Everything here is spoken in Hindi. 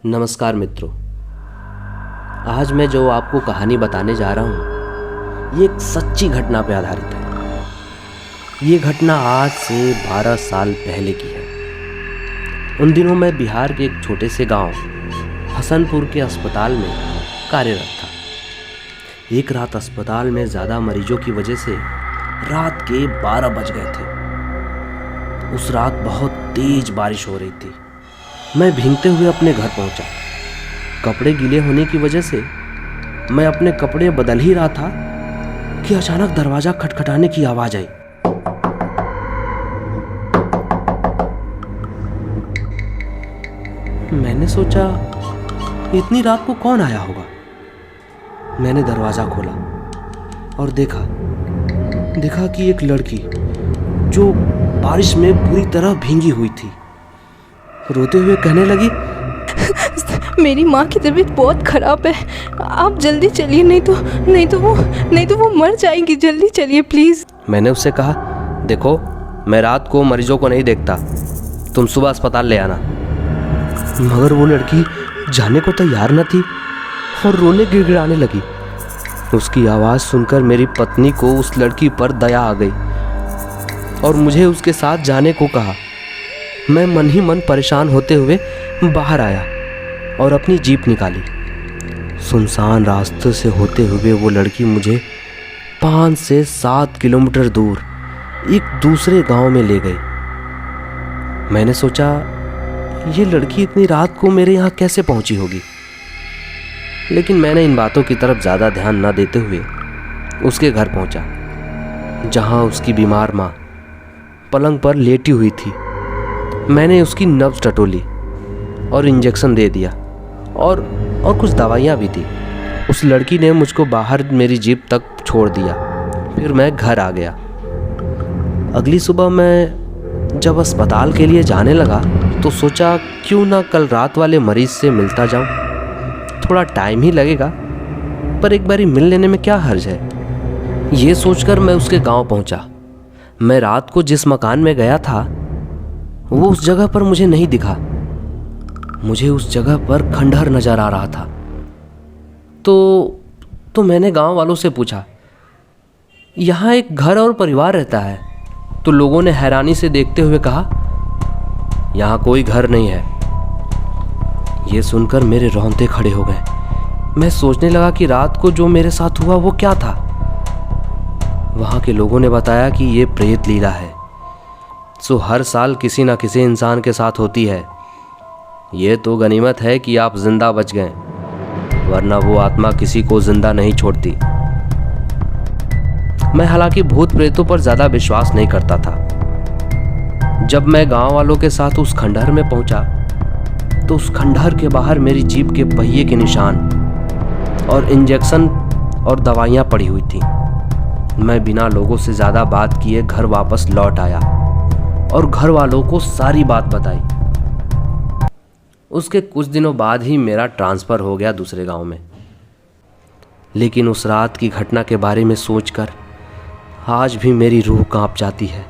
नमस्कार मित्रों। आज मैं जो आपको कहानी बताने जा रहा हूँ ये एक सच्ची घटना पर आधारित है। ये घटना आज से 12 साल पहले की है। उन दिनों मैं बिहार के एक छोटे से गांव हसनपुर के अस्पताल में कार्यरत था। एक रात अस्पताल में ज़्यादा मरीजों की वजह से रात के 12 बज गए थे। उस रात बहुत तेज बारिश हो रही थी। मैं भीगते हुए अपने घर पहुंचा। कपड़े गीले होने की वजह से मैं अपने कपड़े बदल ही रहा था कि अचानक दरवाजा खटखटाने की आवाज आई। मैंने सोचा इतनी रात को कौन आया होगा। मैंने दरवाजा खोला और देखा कि एक लड़की जो बारिश में पूरी तरह भीगी हुई थी रोते हुए कहने लगी, मेरी माँ की तबीयत बहुत ख़राब है, आप जल्दी चलिए, नहीं तो वो मर जाएंगी, जल्दी चलिए प्लीज़। मैंने उससे कहा, देखो मैं रात को मरीजों को नहीं देखता, तुम सुबह अस्पताल ले आना। मगर वो लड़की जाने को तैयार न थी और रोने गिड़गिड़ाने लगी। उसकी आवाज़ सुनकर मेरी पत्नी को उस लड़की पर दया आ गई और मुझे उसके साथ जाने को कहा। मैं मन ही मन परेशान होते हुए बाहर आया और अपनी जीप निकाली। सुनसान रास्ते से होते हुए वो लड़की मुझे 5 से 7 किलोमीटर दूर एक दूसरे गांव में ले गई। मैंने सोचा ये लड़की इतनी रात को मेरे यहाँ कैसे पहुँची होगी, लेकिन मैंने इन बातों की तरफ ज़्यादा ध्यान न देते हुए उसके घर पहुँचा, जहाँ उसकी बीमार माँ पलंग पर लेटी हुई थी। मैंने उसकी नब्ज टटोली और इंजेक्शन दे दिया और कुछ दवाइयाँ भी दी। उस लड़की ने मुझको बाहर मेरी जीप तक छोड़ दिया। फिर मैं घर आ गया। अगली सुबह मैं जब अस्पताल के लिए जाने लगा तो सोचा क्यों ना कल रात वाले मरीज से मिलता जाऊं। थोड़ा टाइम ही लगेगा पर एक बारी मिल लेने में क्या हर्ज है। ये सोचकर मैं उसके गांव पहुंचा। मैं रात को जिस मकान में गया था वो उस जगह पर मुझे नहीं दिखा। मुझे उस जगह पर खंडहर नजर आ रहा था। तो मैंने गांव वालों से पूछा, यहाँ एक घर और परिवार रहता है? तो लोगों ने हैरानी से देखते हुए कहा, यहाँ कोई घर नहीं है। ये सुनकर मेरे रोंगटे खड़े हो गए। मैं सोचने लगा कि रात को जो मेरे साथ हुआ वो क्या था। वहाँ के लोगों ने बताया कि ये प्रेत लीला है, सो हर साल किसी न किसी इंसान के साथ होती है। ये तो गनीमत है कि आप जिंदा बच गए, वरना वो आत्मा किसी को जिंदा नहीं छोड़ती। मैं हालांकि भूत प्रेतों पर ज़्यादा विश्वास नहीं करता था। जब मैं गांव वालों के साथ उस खंडहर में पहुंचा तो उस खंडहर के बाहर मेरी जीप के पहिए के निशान और इंजेक्शन और दवाइयाँ पड़ी हुई थी। मैं बिना लोगों से ज़्यादा बात किए घर वापस लौट आया और घर वालों को सारी बात बताई। उसके कुछ दिनों बाद ही मेरा ट्रांसफ़र हो गया दूसरे गांव में। लेकिन उस रात की घटना के बारे में सोचकर आज भी मेरी रूह कांप जाती है।